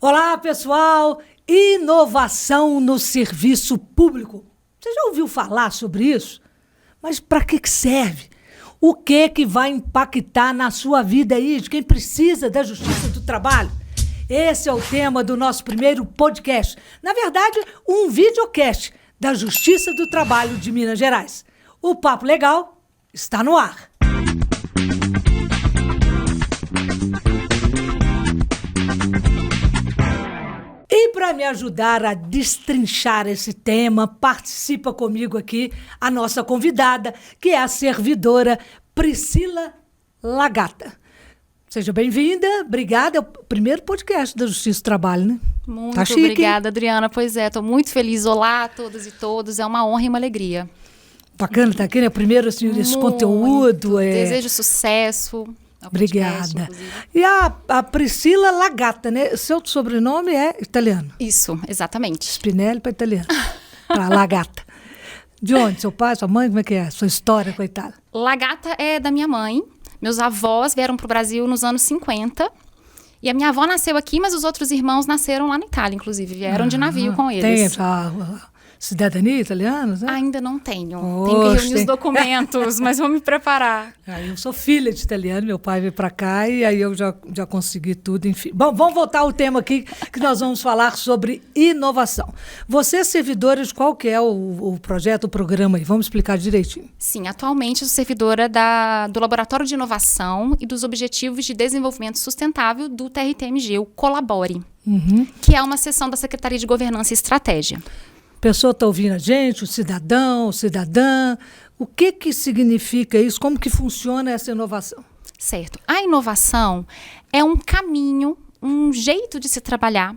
Olá, pessoal! Inovação no serviço público. Você já ouviu falar sobre isso? Mas para que serve? O que vai impactar na sua vida aí, de quem precisa da justiça do trabalho? Esse é o tema do nosso primeiro podcast. Na verdade, um videocast da Justiça do Trabalho de Minas Gerais. O Papo Legal está no ar. E para me ajudar a destrinchar esse tema, participa comigo aqui a nossa convidada, que é a servidora Priscila Lagata. Seja bem-vinda, obrigada. É o primeiro podcast da Justiça do Trabalho, né? Muito tá chique, obrigada, Adriana. Pois é, estou muito feliz. Olá a todas e todos, é uma honra e uma alegria. Bacana, tá aqui, né? Primeiro, assim, esse conteúdo. Desejo sucesso. Obrigada. E a Priscila Lagata, né? Seu sobrenome é italiano? Isso, exatamente. Spinelli para italiano. Para Lagata. De onde? Seu pai, sua mãe? Como é que é? Sua história, coitada? Lagata é da minha mãe. Meus avós vieram para o Brasil nos anos 50. E a minha avó nasceu aqui, mas os outros irmãos nasceram lá na Itália, inclusive. Vieram de navio com eles. Tem a cidadania italiana? Né? Ainda não tenho. Tenho que reunir os documentos, mas vou me preparar. Eu sou filha de italiano, meu pai veio para cá e aí eu já consegui tudo, enfim. Bom, vamos voltar ao tema aqui, que nós vamos falar sobre inovação. Você é servidora de qual que é o projeto, o programa aí? Vamos explicar direitinho. Sim, atualmente eu sou servidora do Laboratório de Inovação e dos Objetivos de Desenvolvimento Sustentável do TRTMG, o Colabore, que é uma seção da Secretaria de Governança e Estratégia. A pessoa está ouvindo a gente, o cidadão, cidadã. O que significa isso? Como que funciona essa inovação? Certo. A inovação é um caminho, um jeito de se trabalhar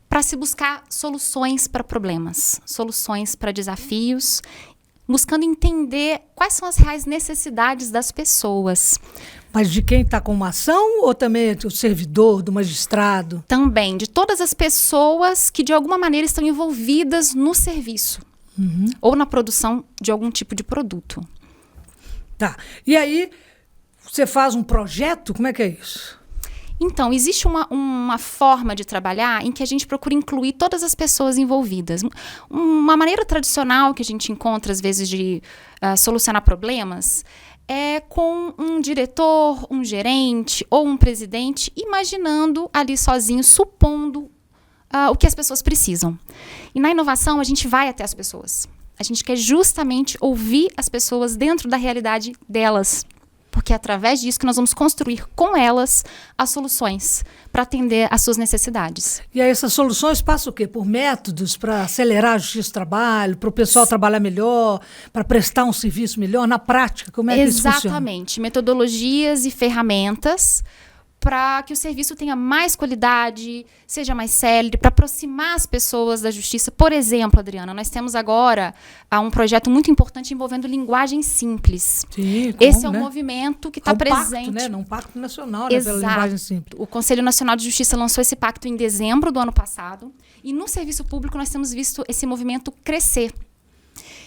para se buscar soluções para problemas, soluções para desafios, buscando entender quais são as reais necessidades das pessoas. Mas de quem está com uma ação ou também do servidor, do magistrado? Também, de todas as pessoas que de alguma maneira estão envolvidas no serviço ou na produção de algum tipo de produto. Tá. E aí, você faz um projeto? Como é que é isso? Então, existe uma forma de trabalhar em que a gente procura incluir todas as pessoas envolvidas. Uma maneira tradicional que a gente encontra, às vezes, de solucionar problemas é com um diretor, um gerente ou um presidente imaginando ali sozinho, supondo o que as pessoas precisam. E na inovação, a gente vai até as pessoas. A gente quer justamente ouvir as pessoas dentro da realidade delas. Porque é através disso que nós vamos construir com elas as soluções para atender às suas necessidades. E aí essas soluções passam o quê? Por métodos para acelerar a justiça do trabalho, para o pessoal trabalhar melhor, para prestar um serviço melhor? Na prática, como é que isso funciona? Exatamente. Metodologias e ferramentas para que o serviço tenha mais qualidade, seja mais célere, para aproximar as pessoas da justiça. Por exemplo, Adriana, nós temos agora um projeto muito importante envolvendo linguagem simples. Sim, esse é um movimento que está presente. Pacto, né? Um pacto nacional, né, pela linguagem simples. O Conselho Nacional de Justiça lançou esse pacto em dezembro do ano passado. E no serviço público nós temos visto esse movimento crescer.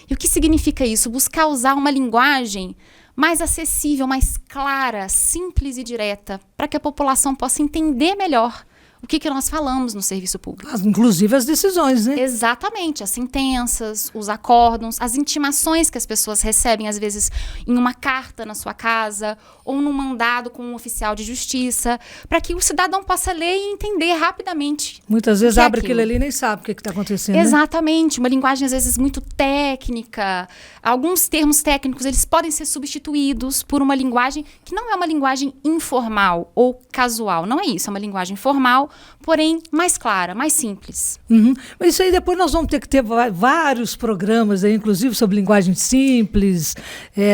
E o que significa isso? Buscar usar uma linguagem mais acessível, mais clara, simples e direta, para que a população possa entender melhor o que nós falamos no serviço público. Inclusive as decisões, né? Exatamente, as sentenças, os acórdãos, as intimações que as pessoas recebem, às vezes, em uma carta na sua casa ou num mandado com um oficial de justiça, para que o cidadão possa ler e entender rapidamente. Muitas vezes abre aquilo ali e nem sabe o que está acontecendo. Exatamente, uma linguagem às vezes muito técnica. Alguns termos técnicos eles podem ser substituídos por uma linguagem que não é uma linguagem informal ou casual. Não é isso, é uma linguagem formal, porém mais clara, mais simples. Mas isso aí depois nós vamos ter que ter vários programas, aí, inclusive sobre linguagem simples.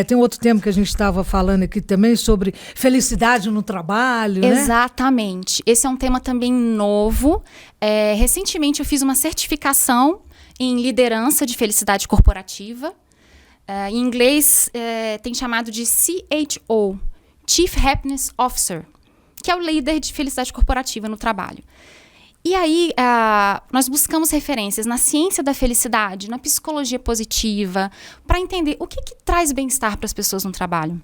Tem outro tema que a gente estava falando aqui também sobre felicidade no trabalho. Exatamente. Né? Esse é um tema também novo. Recentemente eu fiz uma certificação em liderança de felicidade corporativa. Em inglês tem chamado de CHO, Chief Happiness Officer, que é o líder de felicidade corporativa no trabalho. E aí, nós buscamos referências na ciência da felicidade, na psicologia positiva, para entender o que traz bem-estar para as pessoas no trabalho.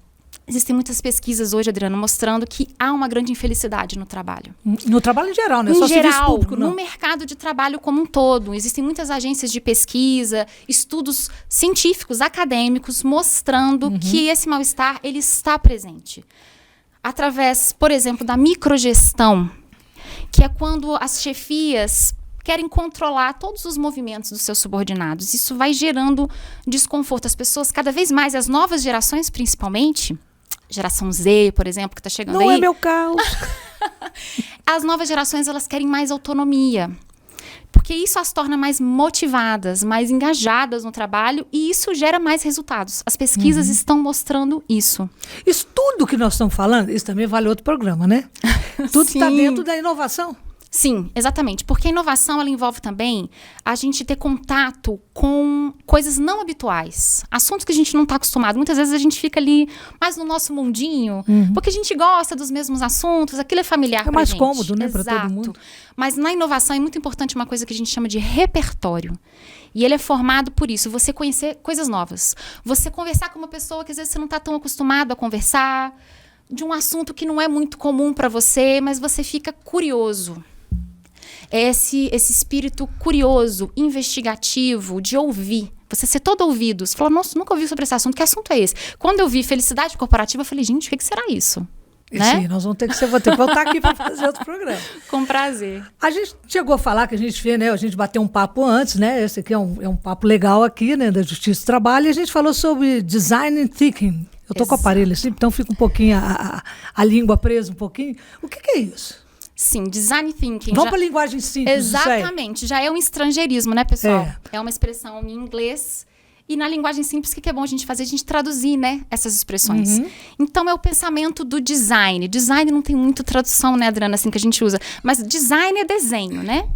Existem muitas pesquisas hoje, Adriana, mostrando que há uma grande infelicidade no trabalho. No trabalho em geral, né? Em Só serviço geral, público, não. no mercado de trabalho como um todo. Existem muitas agências de pesquisa, estudos científicos, acadêmicos, mostrando que esse mal-estar ele está presente. Através, por exemplo, da microgestão, que é quando as chefias querem controlar todos os movimentos dos seus subordinados. Isso vai gerando desconforto. As pessoas, cada vez mais, as novas gerações, principalmente, geração Z, por exemplo, que está chegando aí. Não é meu caso. As novas gerações, elas querem mais autonomia. Porque isso as torna mais motivadas, mais engajadas no trabalho e isso gera mais resultados. As pesquisas estão mostrando isso. Isso tudo que nós estamos falando, isso também vale outro programa, né? Tudo está dentro da inovação. Sim, exatamente. Porque a inovação, ela envolve também a gente ter contato com coisas não habituais. Assuntos que a gente não está acostumado. Muitas vezes a gente fica ali mais no nosso mundinho, porque a gente gosta dos mesmos assuntos, aquilo é familiar pra gente. É mais cômodo, né, para todo mundo. Mas na inovação é muito importante uma coisa que a gente chama de repertório. E ele é formado por isso, você conhecer coisas novas. Você conversar com uma pessoa que às vezes você não está tão acostumado a conversar, de um assunto que não é muito comum para você, mas você fica curioso. Esse espírito curioso, investigativo, de ouvir. Você ser todo ouvido. Você fala, nossa, nunca ouvi sobre esse assunto. Que assunto é esse? Quando eu vi felicidade corporativa, eu falei, gente, o que será isso? Né? Sim, nós vamos ter que vou ter que voltar aqui para fazer outro programa. Com prazer. A gente chegou a falar que a gente fez, né? A gente bateu um papo antes, né? Esse aqui é um papo legal aqui, né? Da Justiça do Trabalho. E a gente falou sobre design thinking. Eu estou com o aparelho assim, então fica um pouquinho a língua presa um pouquinho. O que é isso? Sim, design thinking. Vamos para a linguagem simples. Exatamente. Já é um estrangeirismo, né, pessoal? É uma expressão em inglês. E na linguagem simples, o que é bom a gente fazer? A gente traduzir, né, essas expressões. Então, é o pensamento do design. Design não tem muito tradução, né, Adriana, assim, que a gente usa. Mas design é desenho, né?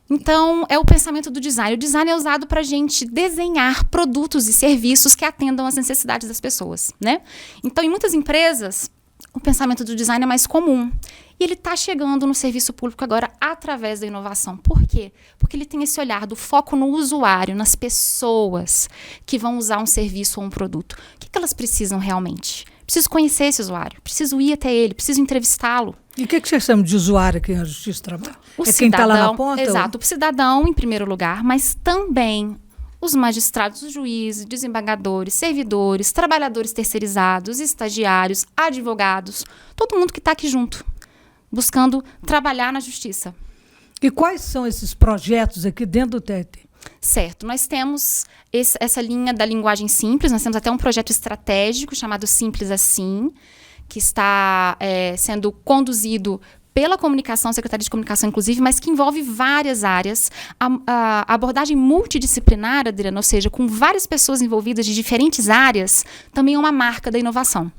Então, é o pensamento do design. O design é usado para a gente desenhar produtos e serviços que atendam às necessidades das pessoas, né? Então, em muitas empresas, o pensamento do design é mais comum. E ele está chegando no serviço público agora através da inovação. Por quê? Porque ele tem esse olhar do foco no usuário, nas pessoas que vão usar um serviço ou um produto. O que elas precisam realmente? Preciso conhecer esse usuário, preciso ir até ele, preciso entrevistá-lo. E o que você chama de usuário aqui na Justiça do Trabalho? Quem está lá na ponta? Exato, o cidadão em primeiro lugar, mas também os magistrados, os juízes, desembargadores, servidores, trabalhadores terceirizados, estagiários, advogados, todo mundo que está aqui junto, buscando trabalhar na justiça. E quais são esses projetos aqui dentro do TRT? Certo, nós temos essa linha da linguagem simples, nós temos até um projeto estratégico chamado Simples Assim, que está sendo conduzido pela comunicação, Secretaria de Comunicação, inclusive, mas que envolve várias áreas. A abordagem multidisciplinar, Adriana, ou seja, com várias pessoas envolvidas de diferentes áreas, também é uma marca da inovação.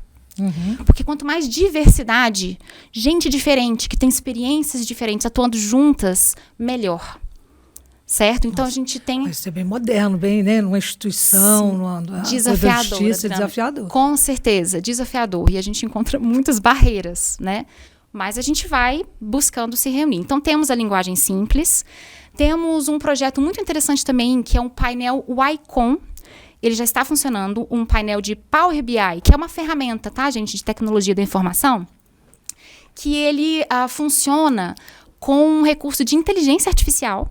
Porque quanto mais diversidade, gente diferente, que tem experiências diferentes, atuando juntas, melhor. Certo? Então, a gente tem... Vai ser bem moderno, bem, né? Numa instituição, numa desafiador, justiça, desafiador. Com certeza, desafiador. E a gente encontra muitas barreiras, né? Mas a gente vai buscando se reunir. Então, temos a linguagem simples. Temos um projeto muito interessante também, que é um painel YCOM. Ele já está funcionando, um painel de Power BI, que é uma ferramenta, tá, gente, de tecnologia da informação, que ele funciona com um recurso de inteligência artificial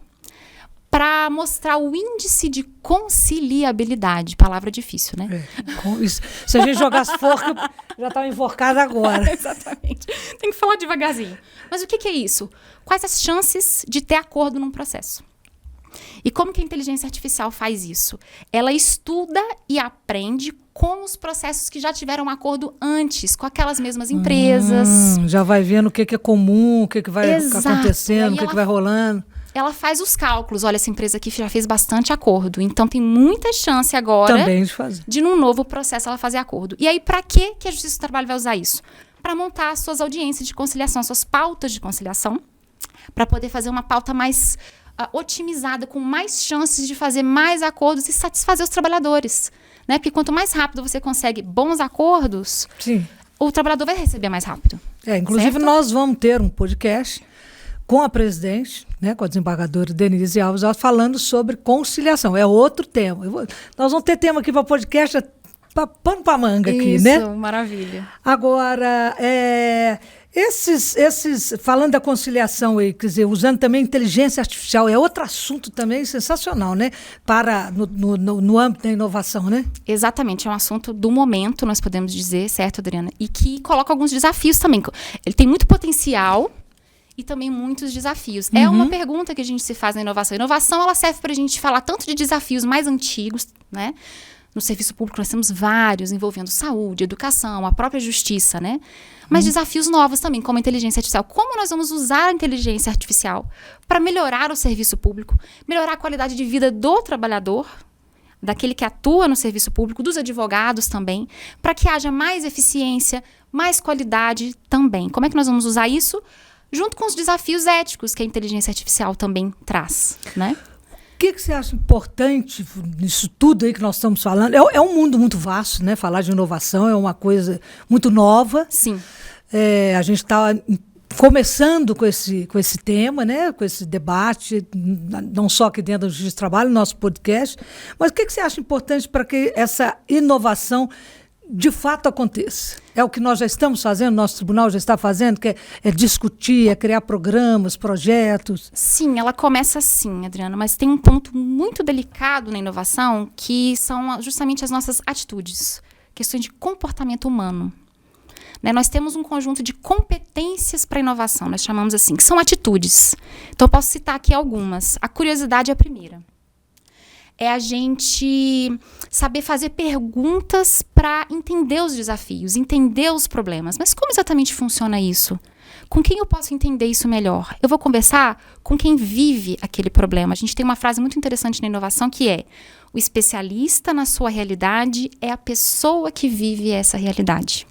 para mostrar o índice de conciliabilidade. Palavra difícil, né? Se a gente jogasse forca, já estava enforcada agora. Exatamente. Tem que falar devagarzinho. Mas o que é isso? Quais as chances de ter acordo num processo? E como que a inteligência artificial faz isso? Ela estuda e aprende com os processos que já tiveram acordo antes, com aquelas mesmas empresas. Já vai vendo o que é comum, o que vai acontecendo, o que vai rolando. Ela faz os cálculos. Olha, essa empresa aqui já fez bastante acordo. Então, tem muita chance agora também de fazer. De num novo processo ela fazer acordo. E aí, para que a Justiça do Trabalho vai usar isso? Para montar as suas audiências de conciliação, suas pautas de conciliação, para poder fazer uma pauta mais otimizada, com mais chances de fazer mais acordos e satisfazer os trabalhadores. Né? Porque quanto mais rápido você consegue bons acordos, sim, o trabalhador vai receber mais rápido. Inclusive, certo? Nós vamos ter um podcast com a presidente, né, com a desembargadora Denise Alves, falando sobre conciliação. É outro tema. Nós vamos ter tema aqui para podcast pano para manga aqui, Isso, né? maravilha. Agora, falando da conciliação aí, quer dizer, usando também inteligência artificial, é outro assunto também sensacional, né? No âmbito da inovação, né? Exatamente, é um assunto do momento, nós podemos dizer, certo, Adriana? E que coloca alguns desafios também. Ele tem muito potencial e também muitos desafios. É uma pergunta que a gente se faz na inovação. A inovação, ela serve para a gente falar tanto de desafios mais antigos, né? No serviço público nós temos vários envolvendo saúde, educação, a própria justiça, né? Mas desafios novos também, como a inteligência artificial. Como nós vamos usar a inteligência artificial para melhorar o serviço público, melhorar a qualidade de vida do trabalhador, daquele que atua no serviço público, dos advogados também, para que haja mais eficiência, mais qualidade também. Como é que nós vamos usar isso? Junto com os desafios éticos que a inteligência artificial também traz, né? O que você acha importante nisso tudo aí que nós estamos falando? É um mundo muito vasto, né? Falar de inovação é uma coisa muito nova. Sim. A gente está começando com esse tema, né? Com esse debate, não só aqui dentro do Justiça do Trabalho, no nosso podcast. Mas o que você acha importante para que essa inovação de fato aconteça? É o que nós já estamos fazendo, nosso tribunal já está fazendo, que é discutir, é criar programas, projetos. Sim, ela começa assim, Adriana, mas tem um ponto muito delicado na inovação, que são justamente as nossas atitudes, questões de comportamento humano. Né? Nós temos um conjunto de competências para a inovação, nós chamamos assim, que são atitudes. Então, eu posso citar aqui algumas. A curiosidade é a primeira. É a gente saber fazer perguntas para entender os desafios, entender os problemas. Mas como exatamente funciona isso? Com quem eu posso entender isso melhor? Eu vou conversar com quem vive aquele problema. A gente tem uma frase muito interessante na inovação que é: o especialista na sua realidade é a pessoa que vive essa realidade.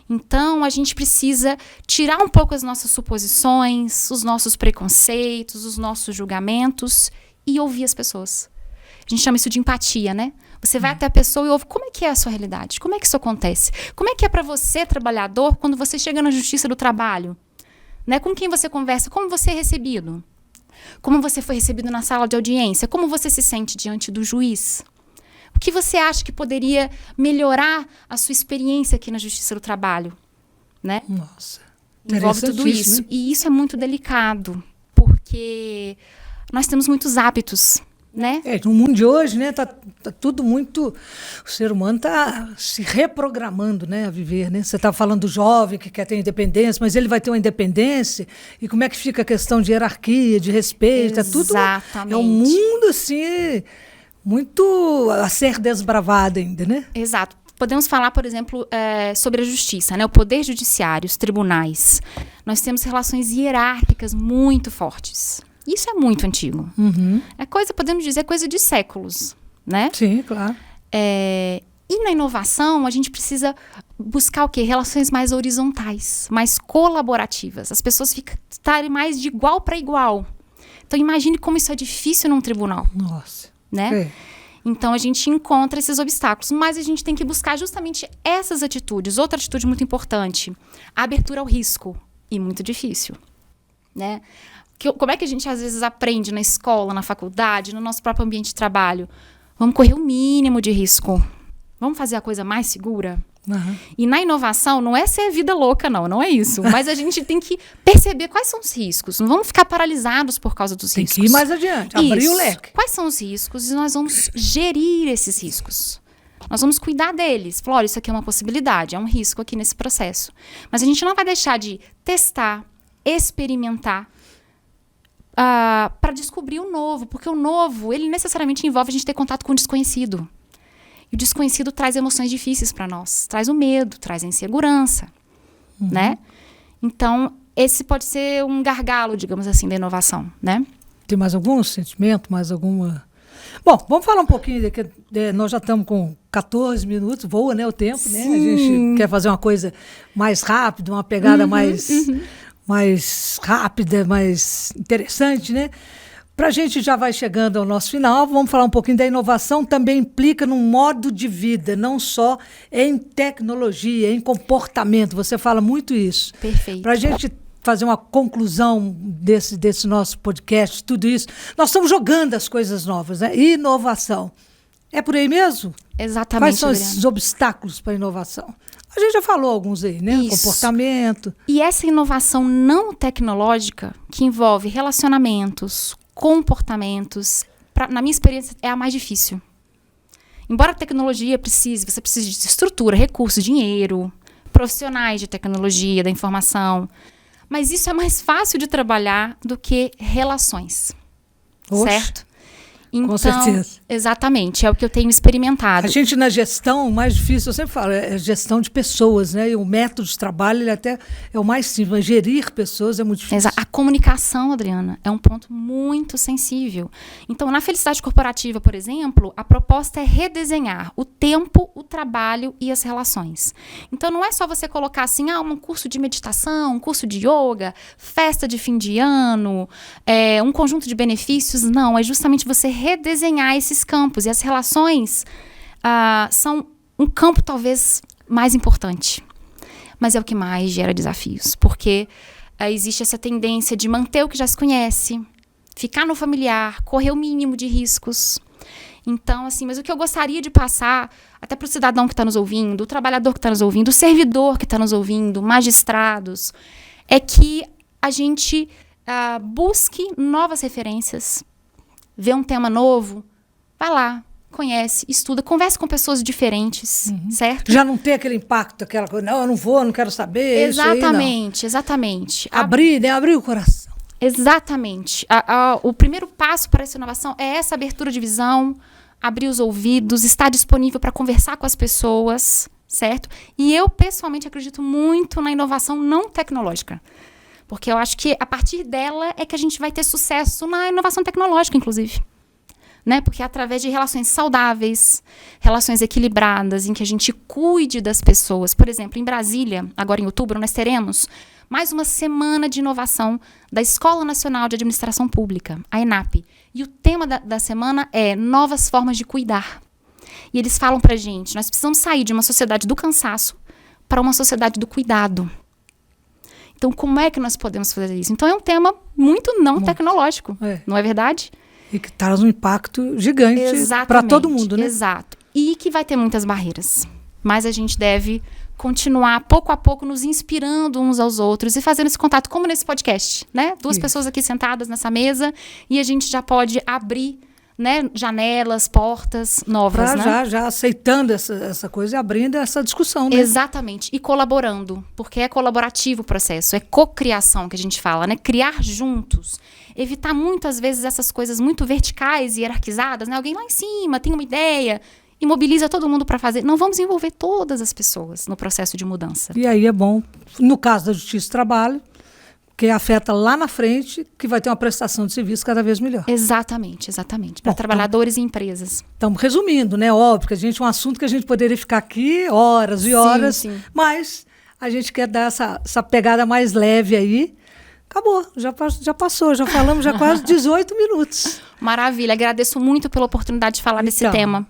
Então, a gente precisa tirar um pouco as nossas suposições, os nossos preconceitos, os nossos julgamentos e ouvir as pessoas. A gente chama isso de empatia, né? Você vai até a pessoa e ouve como é que é a sua realidade, como é que isso acontece, como é que é para você, trabalhador, quando você chega na Justiça do Trabalho, né? Com quem você conversa, como você é recebido, como você foi recebido na sala de audiência, como você se sente diante do juiz, o que você acha que poderia melhorar a sua experiência aqui na Justiça do Trabalho, né? Nossa, envolve tudo isso. E isso é muito delicado, porque nós temos muitos hábitos, né? No mundo de hoje, né, tá tudo muito... O ser humano está se reprogramando, né, a viver, né? Você está falando do jovem que quer ter independência, mas ele vai ter uma independência, e como é que fica a questão de hierarquia, de respeito? Exatamente. É um mundo, assim, muito a ser desbravado ainda, né? Exato. Podemos falar, por exemplo, sobre a justiça, né? O poder judiciário, os tribunais. Nós temos relações hierárquicas muito fortes. Isso é muito antigo. Podemos dizer, coisa de séculos, né? Sim, claro. E na inovação, a gente precisa buscar o quê? Relações mais horizontais, mais colaborativas. As pessoas estarem mais de igual para igual. Então, imagine como isso é difícil num tribunal. Nossa. Né? Então, a gente encontra esses obstáculos, mas a gente tem que buscar justamente essas atitudes. Outra atitude muito importante, a abertura ao risco. E muito difícil, né? Como é que a gente, às vezes, aprende na escola, na faculdade, no nosso próprio ambiente de trabalho? Vamos correr o mínimo de risco. Vamos fazer a coisa mais segura? E na inovação, não é ser vida louca, não é isso. Mas a gente tem que perceber quais são os riscos. Não vamos ficar paralisados por causa dos riscos. Tem que ir mais adiante, abrir o leque. Quais são os riscos? E nós vamos gerir esses riscos. Nós vamos cuidar deles. Falar, olha, isso aqui é uma possibilidade, é um risco aqui nesse processo. Mas a gente não vai deixar de testar, experimentar, para descobrir o novo, porque o novo, ele necessariamente envolve a gente ter contato com o desconhecido. E o desconhecido traz emoções difíceis para nós, traz o medo, traz a insegurança, né? Então, esse pode ser um gargalo, digamos assim, da inovação, né? Tem mais algum sentimento, mais alguma... Bom, vamos falar um pouquinho, nós já estamos com 14 minutos, voa, né, o tempo, Sim. né? A gente quer fazer uma coisa mais rápida, uma pegada mais rápida, mais interessante, né? Para a gente já vai chegando ao nosso final, vamos falar um pouquinho da inovação, também implica num modo de vida, não só em tecnologia, em comportamento, você fala muito isso. Perfeito. Para a gente fazer uma conclusão desse nosso podcast, tudo isso, nós estamos jogando as coisas novas, né? Inovação. É por aí mesmo? Exatamente, Quais são Adriana. esses obstáculos para a inovação? A gente já falou alguns aí, né? Isso. Comportamento. E essa inovação não tecnológica, que envolve relacionamentos, comportamentos, na minha experiência, é a mais difícil. Embora a tecnologia você precise de estrutura, recursos, dinheiro, profissionais de tecnologia, da informação. Mas isso é mais fácil de trabalhar do que relações. Oxe, certo? Então, com certeza. Exatamente, é o que eu tenho experimentado. A gente, na gestão, o mais difícil, eu sempre falo, é gestão de pessoas, né? E o método de trabalho, ele até é o mais simples, mas gerir pessoas é muito difícil. A comunicação, Adriana, é um ponto muito sensível. Então, na felicidade corporativa, por exemplo, a proposta é redesenhar o tempo, o trabalho e as relações. Então, não é só você colocar assim, um curso de meditação, um curso de yoga, festa de fim de ano, um conjunto de benefícios. Não, é justamente você redesenhar esses campos. E as relações são um campo talvez mais importante. Mas é o que mais gera desafios. Porque existe essa tendência de manter o que já se conhece, ficar no familiar, correr o mínimo de riscos. Então, assim, mas o que eu gostaria de passar, até para o cidadão que está nos ouvindo, o trabalhador que está nos ouvindo, o servidor que está nos ouvindo, magistrados, é que a gente busque novas referências, vê um tema novo, vai lá, conhece, estuda, converse com pessoas diferentes, certo? Já não tem aquele impacto, aquela coisa, não, eu não vou, não quero saber. Exatamente, isso aí, exatamente. Abrir, né? Abrir o coração. Exatamente. O primeiro passo para essa inovação é essa abertura de visão, abrir os ouvidos, estar disponível para conversar com as pessoas, certo? E eu, pessoalmente, acredito muito na inovação não tecnológica. Porque eu acho que a partir dela é que a gente vai ter sucesso na inovação tecnológica, inclusive. Né? Porque é através de relações saudáveis, relações equilibradas, em que a gente cuide das pessoas. Por exemplo, em Brasília, agora em outubro, nós teremos mais uma semana de inovação da Escola Nacional de Administração Pública, a ENAP. E o tema da semana é novas formas de cuidar. E eles falam pra gente, nós precisamos sair de uma sociedade do cansaço para uma sociedade do cuidado. Então, como é que nós podemos fazer isso? Então, é um tema muito não tecnológico, não é verdade? E que traz um impacto gigante para todo mundo, né? Exato. E que vai ter muitas barreiras. Mas a gente deve continuar, pouco a pouco, nos inspirando uns aos outros e fazendo esse contato, como nesse podcast, né? Duas pessoas aqui sentadas nessa mesa e a gente já pode abrir, né, janelas, portas novas, pra né? já aceitando essa coisa e abrindo essa discussão, né? Exatamente. E colaborando, porque é colaborativo o processo, é cocriação que a gente fala, né? Criar juntos. Evitar muitas vezes essas coisas muito verticais e hierarquizadas, né? Alguém lá em cima tem uma ideia e mobiliza todo mundo para fazer. Não vamos envolver todas as pessoas no processo de mudança. E aí é bom, no caso da Justiça do Trabalho, que afeta lá na frente, que vai ter uma prestação de serviço cada vez melhor. Exatamente. Para trabalhadores e empresas. Estamos resumindo, né? Óbvio que a gente é um assunto que a gente poderia ficar aqui horas e horas, sim. Mas a gente quer dar essa pegada mais leve aí. Acabou, já passou, já falamos já quase 18 minutos. Maravilha, agradeço muito pela oportunidade de falar desse tema.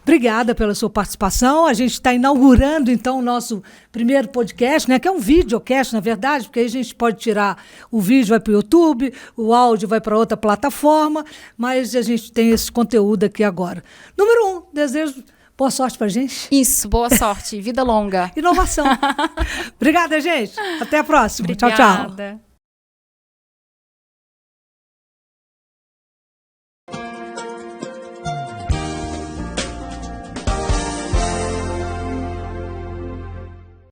Obrigada pela sua participação. A gente está inaugurando, então, o nosso primeiro podcast, né? Que é um videocast, na verdade, porque aí a gente pode tirar o vídeo, vai para o YouTube, o áudio vai para outra plataforma, mas a gente tem esse conteúdo aqui agora. Número 1, desejo boa sorte para a gente. Isso, boa sorte, vida longa. Inovação. Obrigada, gente. Até a próxima. Obrigada. Tchau, tchau.